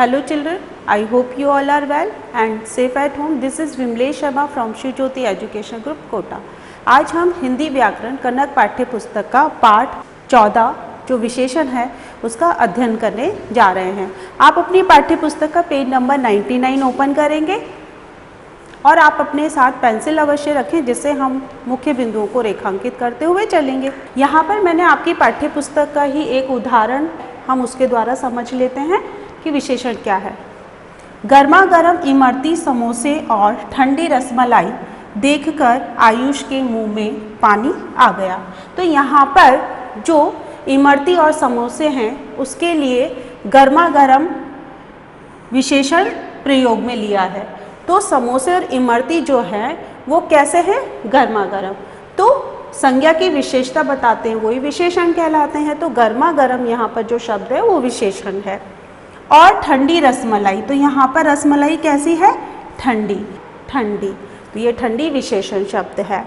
Hello children, I hope you all are well and safe at home. This is Vimlesh Sharma from Shiv Jyoti Education Group Kota. आज हम हिंदी व्याकरण कन्नड़ पाठ्य पुस्तक का पाठ 14 जो विशेषण है उसका अध्ययन करने जा रहे हैं। आप अपनी पाठ्य पुस्तक का पेज नंबर 99 ओपन करेंगे और आप अपने साथ पेंसिल अवश्य रखें जिससे हम मुख्य बिंदुओं को रेखांकित करते हुए चलेंगे। यहाँ पर मैंने आपकी पाठ्य पुस्तक का ही एक उदाहरण हम उसके द्वारा समझ लेते हैं कि विशेषण क्या है। गर्मा गर्म इमरती समोसे और ठंडी रसमलाई देखकर आयुष के मुंह में पानी आ गया। तो यहाँ पर जो इमरती और समोसे हैं उसके लिए गर्मा गर्म विशेषण प्रयोग में लिया है। तो समोसे और इमरती जो है वो कैसे हैं? गर्मा गर्म। तो संज्ञा की विशेषता बताते हैं वही विशेषण कहलाते हैं। तो गर्मा गर्म यहाँ पर जो शब्द है वो विशेषण है। और ठंडी रसमलाई, तो यहाँ पर रसमलाई कैसी है? ठंडी, ठंडी। तो ये ठंडी विशेषण शब्द है।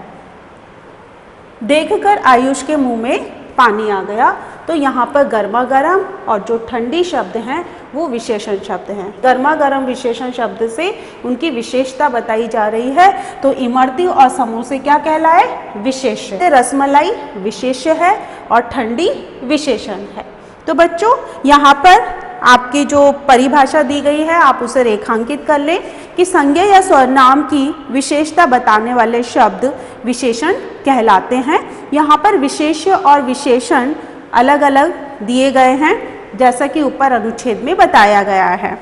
देखकर आयुष के मुंह में पानी आ गया। तो यहाँ पर गर्मा गर्म और जो ठंडी शब्द हैं वो विशेषण शब्द हैं। गर्मा गर्म विशेषण शब्द से उनकी विशेषता बताई जा रही है। तो इमरती और समोसे क्या कहलाए? विशेष्य। रसमलाई विशेष्य है और ठंडी विशेषण है। तो बच्चों यहाँ पर आपकी जो परिभाषा दी गई है आप उसे रेखांकित कर लें कि संज्ञा या सर्वनाम की विशेषता बताने वाले शब्द विशेषण कहलाते हैं। यहाँ पर विशेष्य और विशेषण अलग अलग दिए गए हैं जैसा कि ऊपर अनुच्छेद में बताया गया है।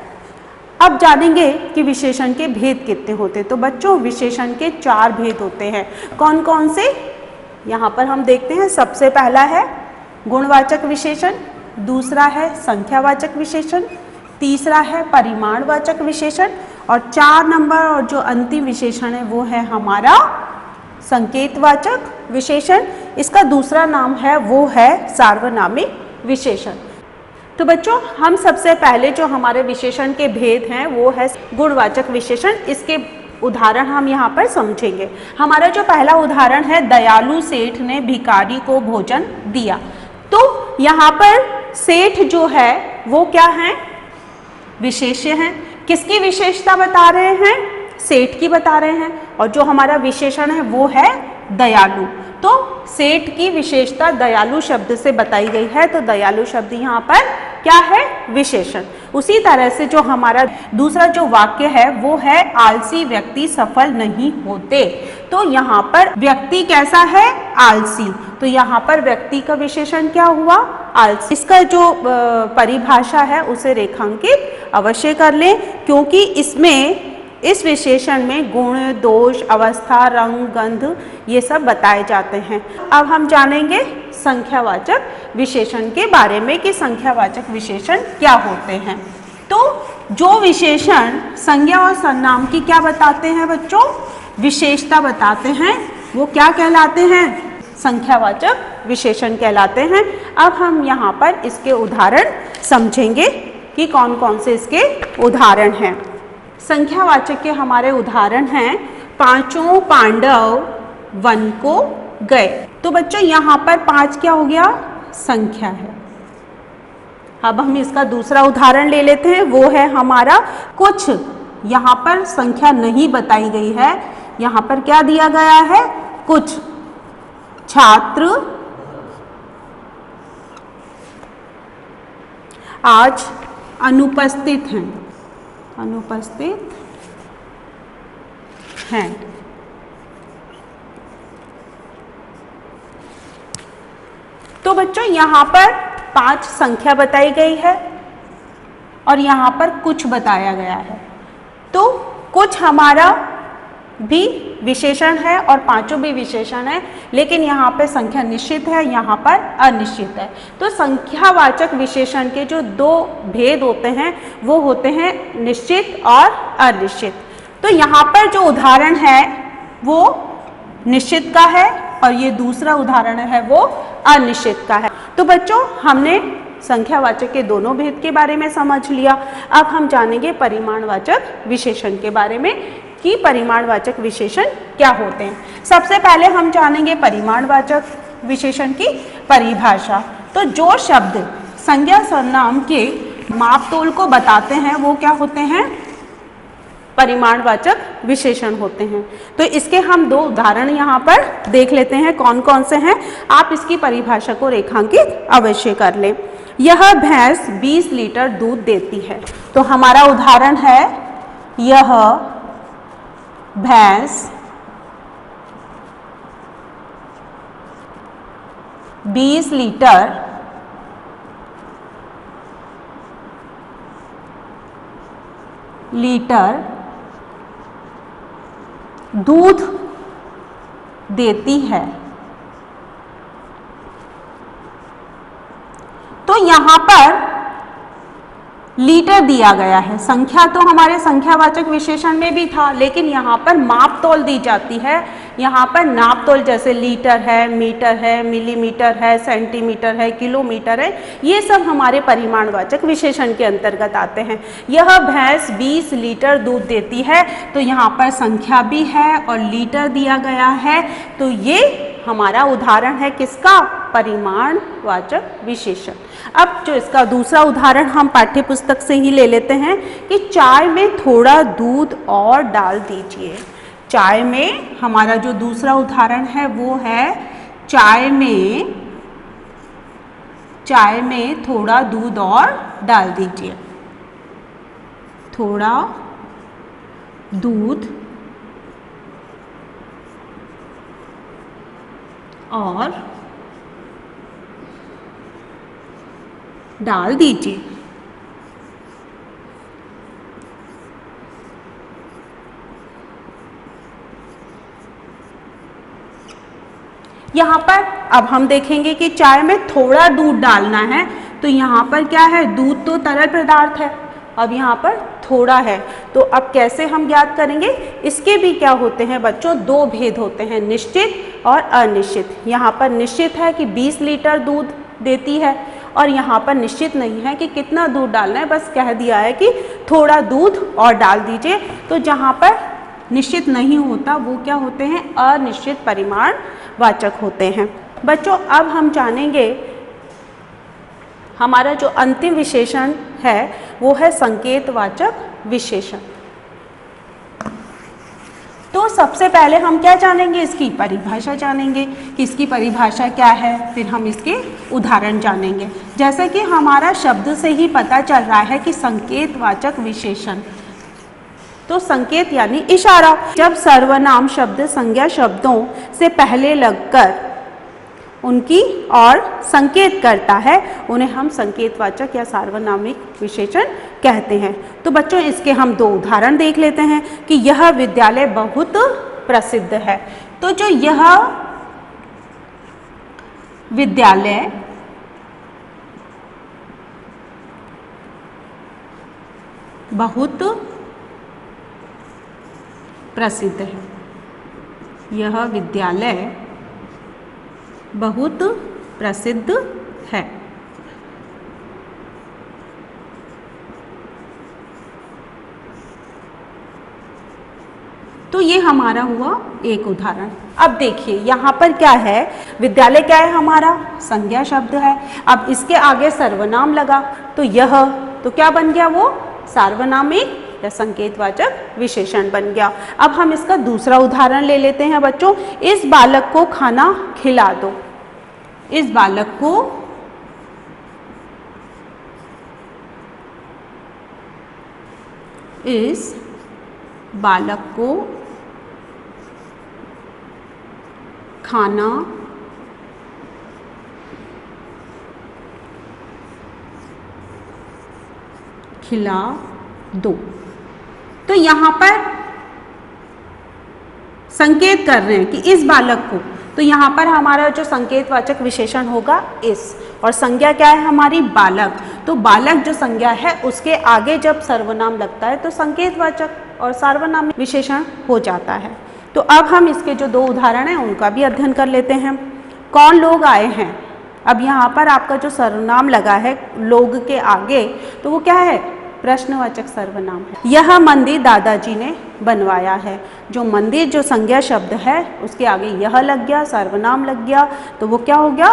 अब जानेंगे कि विशेषण के भेद कितने होते। तो बच्चों विशेषण के 4 भेद होते हैं। कौन कौन से? यहाँ पर हम देखते हैं। सबसे पहला है गुणवाचक विशेषण, दूसरा है संख्यावाचक विशेषण, तीसरा है परिमाणवाचक विशेषण और 4 नंबर और जो अंतिम विशेषण है वो है हमारा संकेतवाचक विशेषण। इसका दूसरा नाम है वो है सार्वनामिक विशेषण। तो बच्चों हम सबसे पहले जो हमारे विशेषण के भेद हैं वो है गुणवाचक विशेषण। इसके उदाहरण हम यहाँ पर समझेंगे। हमारा जो पहला उदाहरण है दयालु सेठ ने भिखारी को भोजन दिया। तो यहाँ पर सेठ जो है वो क्या है? विशेष्य हैं। किसकी विशेषता बता रहे हैं? सेठ की बता रहे हैं। और जो हमारा विशेषण है वो है दयालु। तो सेठ की विशेषता दयालु शब्द से बताई गई है। तो दयालु शब्द यहाँ पर क्या है? विशेषण। उसी तरह से जो हमारा दूसरा जो वाक्य है वो है आलसी व्यक्ति सफल नहीं होते। तो यहाँ पर व्यक्ति कैसा है? आलसी। तो यहाँ पर व्यक्ति का विशेषण क्या हुआ? आलसी। इसका जो परिभाषा है उसे रेखांकित अवश्य कर लें क्योंकि इसमें इस विशेषण में गुण, दोष, अवस्था, रंग, गंध ये सब बताए जाते हैं। अब हम जानेंगे संख्यावाचक विशेषण के बारे में कि संख्यावाचक विशेषण क्या होते हैं। तो जो विशेषण संज्ञा और सर्वनाम की क्या बताते हैं बच्चों? विशेषता बताते हैं वो क्या कहलाते हैं? संख्यावाचक विशेषण कहलाते हैं। अब हम यहाँ पर इसके उदाहरण समझेंगे कि कौन कौन से इसके उदाहरण हैं। संख्यावाचक के हमारे उदाहरण हैं पांचों पांडव वन को गए। तो बच्चों यहाँ पर 5 क्या हो गया? संख्या है। अब हम इसका दूसरा उदाहरण ले लेते हैं वो है हमारा कुछ। यहाँ पर संख्या नहीं बताई गई है। यहाँ पर क्या दिया गया है? कुछ छात्र आज अनुपस्थित हैं, अनुपस्थित हैं। तो बच्चों यहाँ पर 5 संख्या बताई गई है और यहाँ पर कुछ बताया गया है। तो कुछ हमारा भी विशेषण है और पांचों भी विशेषण है, लेकिन यहाँ पे संख्या निश्चित है, यहाँ पर अनिश्चित है। तो संख्यावाचक विशेषण के जो 2 भेद होते हैं वो होते हैं निश्चित और अनिश्चित। तो यहाँ पर जो उदाहरण है वो निश्चित का है और ये दूसरा उदाहरण है वो अनिश्चित का है। तो बच्चों हमने संख्यावाचक के दोनों भेद के बारे में समझ लिया। अब हम जानेंगे परिमाणवाचक विशेषण के बारे में कि परिमाणवाचक विशेषण क्या होते हैं। सबसे पहले हम जानेंगे परिमाणवाचक विशेषण की परिभाषा। तो जो शब्द संज्ञा सर्वनाम के माप तोल को बताते हैं वो क्या होते हैं, परिमाणवाचक विशेषण होते हैं। तो इसके हम दो उदाहरण यहाँ पर देख लेते हैं कौन कौन से हैं। आप इसकी परिभाषा को रेखांकित अवश्य कर लें। यह भैंस 20 लीटर दूध देती है। तो हमारा उदाहरण है यह भैंस 20 लीटर दूध देती है। तो यहां पर लीटर दिया गया है, संख्या तो हमारे संख्यावाचक विशेषण में भी था, लेकिन यहाँ पर माप तोल दी जाती है। यहाँ पर नाप तोल जैसे लीटर है, मीटर है, मिलीमीटर है, सेंटीमीटर है, किलोमीटर है, ये सब हमारे परिमाणवाचक विशेषण के अंतर्गत आते हैं। यह भैंस 20 लीटर दूध देती है, तो यहाँ पर संख्या भी है और लीटर दिया गया है। तो ये हमारा उदाहरण है किसका, परिमाणवाचक विशेषण। अब जो इसका दूसरा उदाहरण हम पाठ्य पुस्तक से ही ले लेते हैं कि चाय में थोड़ा दूध और डाल दीजिए। चाय में हमारा जो दूसरा उदाहरण है वो है चाय में थोड़ा दूध और डाल दीजिए। थोड़ा दूध और डाल दीजिए। यहाँ पर अब हम देखेंगे कि चाय में थोड़ा दूध डालना है, तो यहाँ पर क्या है, दूध तो तरल पदार्थ है, अब यहाँ पर थोड़ा है। तो अब कैसे हम ज्ञात करेंगे, इसके भी क्या होते हैं बच्चों, दो भेद होते हैं, निश्चित और अनिश्चित। यहाँ पर निश्चित है कि 20 लीटर दूध देती है और यहाँ पर निश्चित नहीं है कि कितना दूध डालना है, बस कह दिया है कि थोड़ा दूध और डाल दीजिए। तो जहाँ पर निश्चित नहीं होता वो क्या होते हैं, अनिश्चित परिमाणवाचक होते हैं। बच्चों अब हम जानेंगे हमारा जो अंतिम विशेषण है वो है संकेतवाचक विशेषण। तो सबसे पहले हम क्या जानेंगे, इसकी परिभाषा जानेंगे कि इसकी परिभाषा क्या है, फिर हम इसके उदाहरण जानेंगे। जैसे कि हमारा शब्द से ही पता चल रहा है कि संकेतवाचक विशेषण, तो संकेत यानी इशारा। जब सर्वनाम शब्द संज्ञा शब्दों से पहले लगकर उनकी और संकेत करता है, उन्हें हम संकेतवाचक या सार्वनामिक विशेषण कहते हैं। तो बच्चों इसके हम दो उदाहरण देख लेते हैं कि यह विद्यालय बहुत प्रसिद्ध है। तो जो यह विद्यालय बहुत प्रसिद्ध है, यह विद्यालय बहुत प्रसिद्ध है। तो ये हमारा हुआ एक उदाहरण। अब देखिए यहाँ पर क्या है, विद्यालय क्या है, हमारा संज्ञा शब्द है। अब इसके आगे सर्वनाम लगा तो यह, तो क्या बन गया, वो सार्वनामिक या संकेतवाचक विशेषण बन गया। अब हम इसका दूसरा उदाहरण ले लेते हैं बच्चों। इस बालक को खाना खिला दो। इस बालक को खाना खिला दो। तो यहाँ पर संकेत कर रहे हैं कि इस बालक को, तो यहाँ पर हमारा जो संकेतवाचक विशेषण होगा इस, और संज्ञा क्या है हमारी, बालक। तो बालक जो संज्ञा है उसके आगे जब सर्वनाम लगता है तो संकेतवाचक और सार्वनामिक विशेषण हो जाता है। तो अब हम इसके जो दो उदाहरण हैं उनका भी अध्ययन कर लेते हैं। कौन लोग आए हैं, अब यहाँ पर आपका जो सर्वनाम लगा है लोग के आगे, तो वो क्या है, प्रश्नवाचक सर्वनाम है। यह मंदिर दादाजी ने बनवाया है। जो मंदिर जो संज्ञा शब्द है उसके आगे यह लग गया, सर्वनाम लग गया, तो वो क्या हो गया,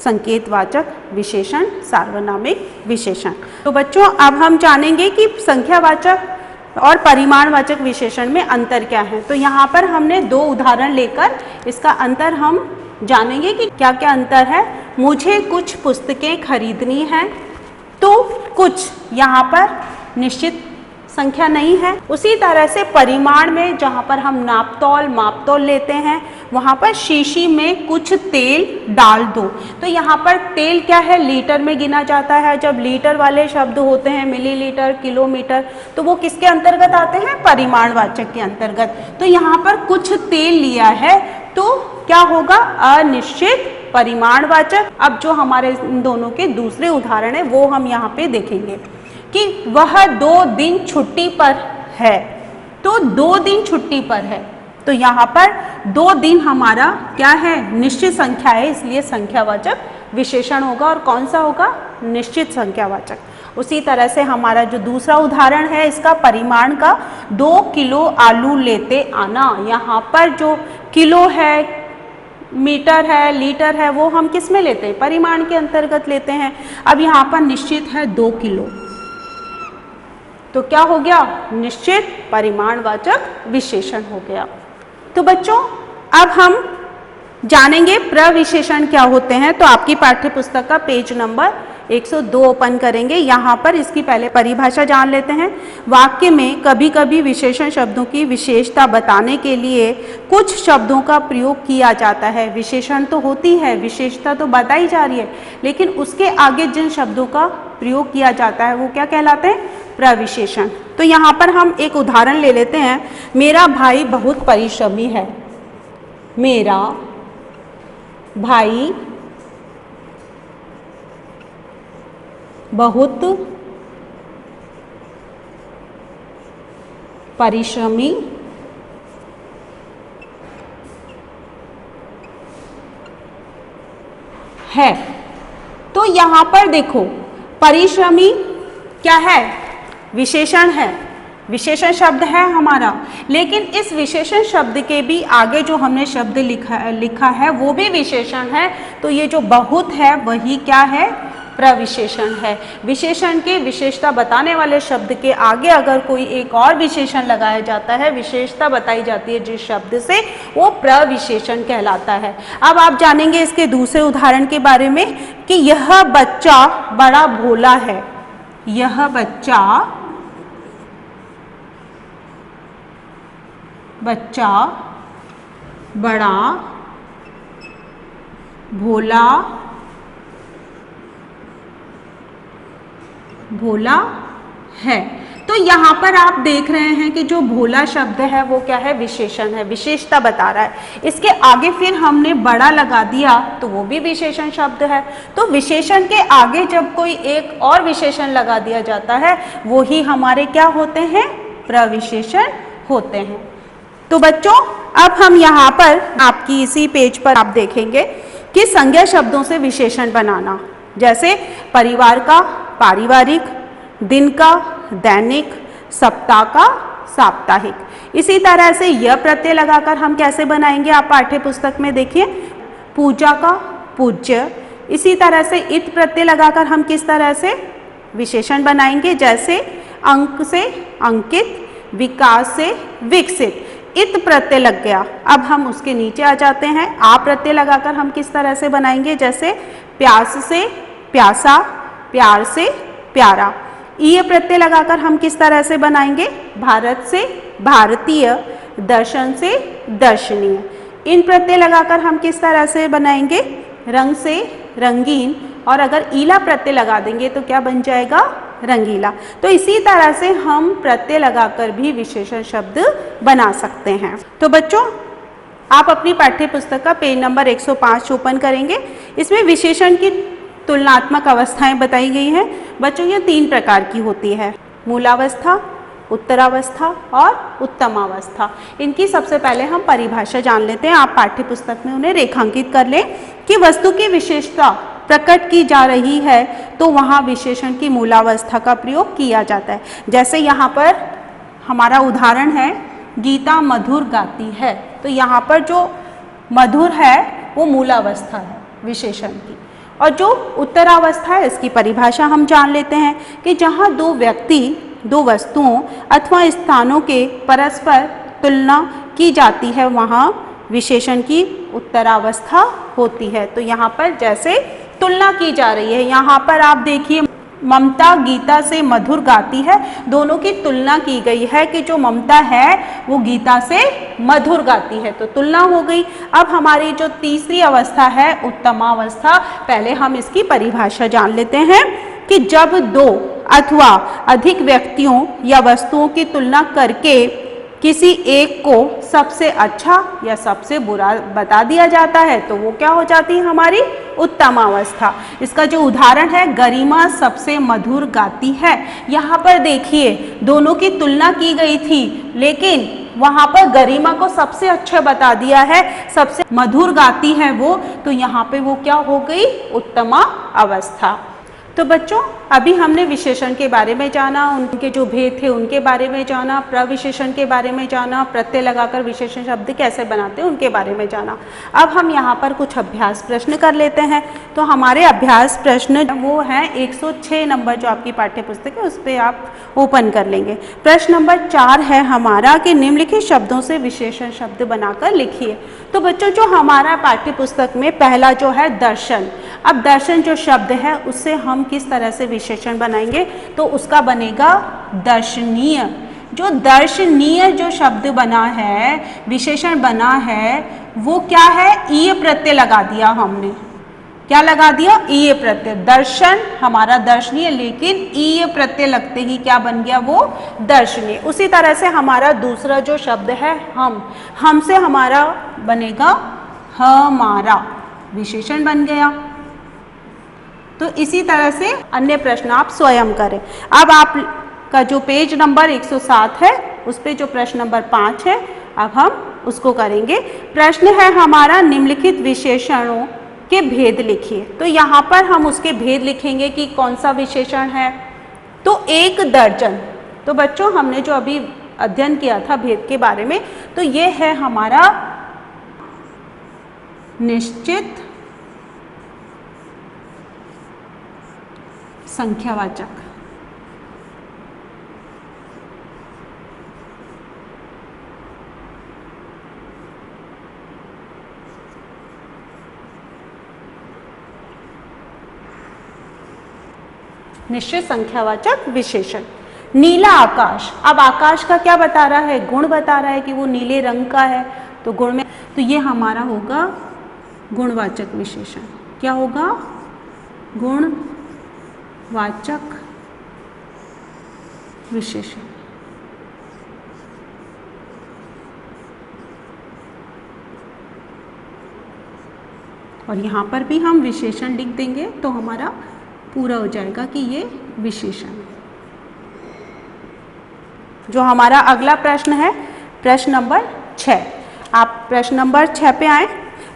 संकेतवाचक विशेषण, सार्वनामिक विशेषण। तो बच्चों अब हम जानेंगे कि संख्यावाचक और परिमाणवाचक विशेषण में अंतर क्या है। तो यहाँ पर हमने 2 उदाहरण लेकर इसका अंतर हम जानेंगे कि क्या क्या अंतर है। मुझे कुछ पुस्तकें खरीदनी हैं, तो कुछ यहाँ पर निश्चित संख्या नहीं है। उसी तरह से परिमाण में जहाँ पर हम मापतौल लेते हैं, वहाँ पर शीशी में कुछ तेल डाल दो। तो यहाँ पर तेल क्या है, लीटर में गिना जाता है। जब लीटर वाले शब्द होते हैं, मिलीलीटर, किलोमीटर, तो वो किसके अंतर्गत आते हैं, परिमाणवाचक के अंतर्गत। तो यहाँ पर कुछ तेल लिया है तो क्या होगा, अनिश्चित परिमाणवाचक। अब जो हमारे इन दोनों के दूसरे उदाहरण है वो हम यहाँ पे देखेंगे कि वह 2 दिन छुट्टी पर है। तो 2 दिन छुट्टी पर है, तो यहाँ पर 2 दिन हमारा क्या है, निश्चित संख्या है, इसलिए संख्यावाचक विशेषण होगा। और कौन सा होगा, निश्चित संख्यावाचक। उसी तरह से हमारा जो दूसरा उदाहरण है इसका परिमाण का, 2 किलो आलू लेते आना। यहाँ पर जो किलो है, मीटर है, लीटर है, वो हम किस में लेते हैं, परिमाण के अंतर्गत लेते हैं। अब यहाँ पर निश्चित है 2 किलो, तो क्या हो गया, निश्चित परिमाणवाचक विशेषण हो गया। तो बच्चों अब हम जानेंगे प्रविशेषण क्या होते हैं। तो आपकी पाठ्य पुस्तक का पेज नंबर 102 ओपन करेंगे। यहाँ पर इसकी पहले परिभाषा जान लेते हैं। वाक्य में कभी कभी विशेषण शब्दों की विशेषता बताने के लिए कुछ शब्दों का प्रयोग किया जाता है। विशेषण तो होती है, विशेषता तो बताई जा रही है, लेकिन उसके आगे जिन शब्दों का प्रयोग किया जाता है वो क्या कहलाते हैं, प्रविशेषण। तो यहाँ पर हम एक उदाहरण ले लेते हैं। मेरा भाई बहुत परिश्रमी है। मेरा भाई बहुत परिश्रमी है। तो यहाँ पर देखो, परिश्रमी क्या है, विशेषण है, विशेषण शब्द है हमारा। लेकिन इस विशेषण शब्द के भी आगे जो हमने शब्द लिखा है वो भी विशेषण है। तो ये जो बहुत है वही क्या है, प्रविशेषण है। विशेषण की विशेषता बताने वाले शब्द के आगे अगर कोई एक और विशेषण लगाया जाता है, विशेषता बताई जाती है जिस शब्द से, वो प्रविशेषण कहलाता है। अब आप जानेंगे इसके दूसरे उदाहरण के बारे में कि यह बच्चा बड़ा भोला है। यह बच्चा बड़ा भोला है। तो यहाँ पर आप देख रहे हैं कि जो भोला शब्द है वो क्या है, विशेषण है, विशेषता बता रहा है। इसके आगे फिर हमने बड़ा लगा दिया तो वो भी विशेषण शब्द है। तो विशेषण के आगे जब कोई एक और विशेषण लगा दिया जाता है वो ही हमारे क्या होते हैं, प्रविशेषण होते हैं। तो बच्चों अब हम यहाँ पर आपकी इसी पेज पर आप देखेंगे कि संज्ञा शब्दों से विशेषण बनाना, जैसे परिवार का पारिवारिक, दिन का दैनिक, सप्ताह का साप्ताहिक। इसी तरह से यह प्रत्यय लगाकर हम कैसे बनाएंगे, आप पाठ्य पुस्तक में देखिए, पूजा का पूज्य। इसी तरह से इत प्रत्यय लगाकर हम किस तरह से विशेषण बनाएंगे, जैसे अंक से अंकित, विकास से विकसित। इत प्रत्यय लग गया, अब हम उसके नीचे आ जाते हैं। आ प्रत्यय लगाकर हम किस तरह से बनाएंगे, जैसे प्यास से प्यासा, प्यार से प्यारा। ई प्रत्यय लगाकर हम किस तरह से बनाएंगे, भारत से भारतीय, दर्शन से दर्शनीय। इन प्रत्यय लगाकर हम किस तरह से बनाएंगे, रंग से रंगीन। और अगर ईला प्रत्यय लगा देंगे तो क्या बन जाएगा, रंगीला। तो इसी तरह से हम प्रत्यय लगाकर भी विशेषण शब्द बना सकते हैं। तो बच्चों आप अपनी पाठ्य पुस्तक का पेज नंबर 105 ओपन करेंगे। इसमें विशेषण की तुलनात्मक अवस्थाएं बताई गई हैं। बच्चों ये 3 प्रकार की होती है, मूलावस्था, उत्तरावस्था और उत्तमावस्था। इनकी सबसे पहले हम परिभाषा जान लेते हैं। आप पाठ्य पुस्तक में उन्हें रेखांकित कर लें कि वस्तु की विशेषता प्रकट की जा रही है तो वहाँ विशेषण की मूलावस्था का प्रयोग किया जाता है। जैसे यहाँ पर हमारा उदाहरण है, गीता मधुर गाती है। तो यहाँ पर जो मधुर है वो मूलावस्था है विशेषण की। और जो उत्तरावस्था है इसकी परिभाषा हम जान लेते हैं कि जहाँ दो व्यक्ति, दो वस्तुओं अथवा स्थानों के परस्पर तुलना की जाती है वहाँ विशेषण की उत्तरावस्था होती है। तो यहाँ पर जैसे तुलना की जा रही है, यहाँ पर आप देखिए ममता गीता से मधुर गाती है, दोनों की तुलना की गई है कि जो ममता है वो गीता से मधुर गाती है, तो तुलना हो गई। अब हमारी जो तीसरी अवस्था है उत्तमावस्था, पहले हम इसकी परिभाषा जान लेते हैं कि जब दो अथवा अधिक व्यक्तियों या वस्तुओं की तुलना करके किसी एक को सबसे अच्छा या सबसे बुरा बता दिया जाता है तो वो क्या हो जाती है हमारी उत्तमावस्था। इसका जो उदाहरण है, गरिमा सबसे मधुर गाती है। यहाँ पर देखिए दोनों की तुलना की गई थी, लेकिन वहाँ पर गरिमा को सबसे अच्छा बता दिया है, सबसे मधुर गाती है वो, तो यहाँ पे वो क्या हो गई उत्तमा अवस्था। तो बच्चों अभी हमने विशेषण के बारे में जाना, उनके जो भेद थे उनके बारे में जाना, प्रविशेषण के बारे में जाना, प्रत्यय लगाकर विशेषण शब्द कैसे बनाते हैं उनके बारे में जाना। अब हम यहाँ पर कुछ अभ्यास प्रश्न कर लेते हैं। तो हमारे अभ्यास प्रश्न वो हैं 106 नंबर जो आपकी पाठ्य पुस्तक है उस पर आप ओपन कर लेंगे। प्रश्न नंबर 4 है हमारा कि निम्नलिखित शब्दों से विशेषण शब्द बनाकर लिखिए। तो बच्चों जो हमारा पाठ्य पुस्तक में पहला जो है दर्शन, अब दर्शन जो शब्द है उससे हम किस तरह से विशेषण बनाएंगे, तो उसका बनेगा दर्शनीय। जो दर्शनीय जो शब्द बना है, विशेषण बना है, वो क्या है, ईय प्रत्यय लगा दिया हमने। क्या लगा दिया, ईय प्रत्यय। दर्शन हमारा दर्शनीय, लेकिन ईय प्रत्यय लगते ही क्या बन गया, वो दर्शनीय। उसी तरह से हमारा दूसरा जो शब्द है हम से हमारा बनेगा हमारा, विशेषण बन गया। तो इसी तरह से अन्य प्रश्न आप स्वयं करें। अब आप का जो पेज नंबर 107 है उस पे जो प्रश्न नंबर 5 है अब हम उसको करेंगे। प्रश्न है हमारा निम्नलिखित विशेषणों के भेद लिखिए। तो यहाँ पर हम उसके भेद लिखेंगे कि कौन सा विशेषण है, तो एक दर्जन। तो बच्चों हमने जो अभी अध्ययन किया था भेद के बारे में, तो ये है हमारा निश्चित संख्यावाचक। निश्चित संख्यावाचक विशेषण। नीला आकाश, अब आकाश का क्या बता रहा है, गुण बता रहा है कि वो नीले रंग का है, तो गुण में तो ये हमारा होगा गुणवाचक विशेषण। क्या होगा, गुणवाचक विशेषण। और यहाँ पर भी हम विशेषण लिख देंगे तो हमारा पूरा हो जाएगा कि ये विशेषण। जो हमारा अगला प्रश्न है प्रश्न नंबर 6, आप प्रश्न नंबर 6 पे आए।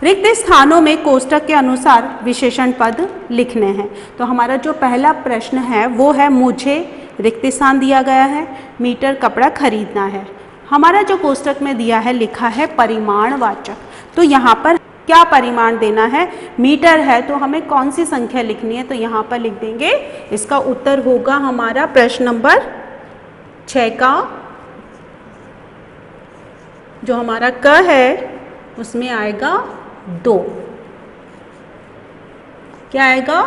रिक्त स्थानों में कोष्ठक के अनुसार विशेषण पद लिखने हैं। तो हमारा जो पहला प्रश्न है वो है, मुझे रिक्त स्थान दिया गया है, मीटर कपड़ा खरीदना है। हमारा जो कोष्ठक में दिया है लिखा है परिमाणवाचक। तो यहाँ पर क्या परिमाण देना है, मीटर है, तो हमें कौन सी संख्या लिखनी है, तो यहाँ पर लिख देंगे। इसका उत्तर होगा हमारा प्रश्न नंबर 6 का जो हमारा क है उसमें आएगा 2। क्या आएगा,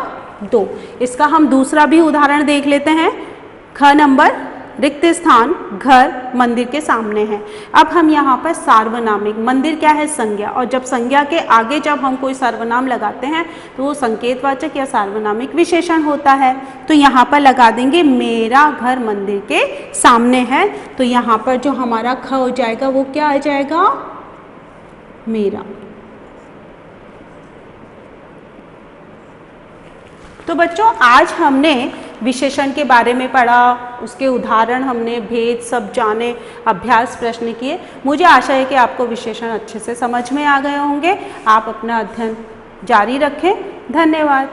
2। इसका हम दूसरा भी उदाहरण देख लेते हैं। ख नंबर, रिक्त स्थान घर मंदिर के सामने है। अब हम यहाँ पर सार्वनामिक, मंदिर क्या है, संज्ञा, और जब संज्ञा के आगे जब हम कोई सर्वनाम लगाते हैं तो वो संकेतवाचक या सार्वनामिक विशेषण होता है। तो यहाँ पर लगा देंगे मेरा घर मंदिर के सामने है। तो यहाँ पर जो हमारा ख हो जाएगा वो क्या आ जाएगा, मेरा। तो बच्चों आज हमने विशेषण के बारे में पढ़ा, उसके उदाहरण हमने, भेद सब जाने, अभ्यास प्रश्न किए। मुझे आशा है कि आपको विशेषण अच्छे से समझ में आ गए होंगे। आप अपना अध्ययन जारी रखें। धन्यवाद।